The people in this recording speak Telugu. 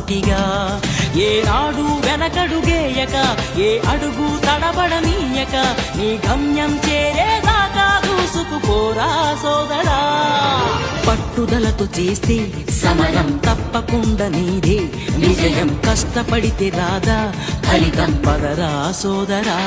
సూటిగా ఏనాడు వెనకడుగేయక ఏ అడుగు తడబడనీయక నీ గమ్యం చేరేదాకా దూసుకుపోరా సోదరా. పట్టుదలతో చేస్తే సమరం తప్పకుండా నీదే విజయం, కష్టపడితే రాదా ఫలితం పదరా సోదరా.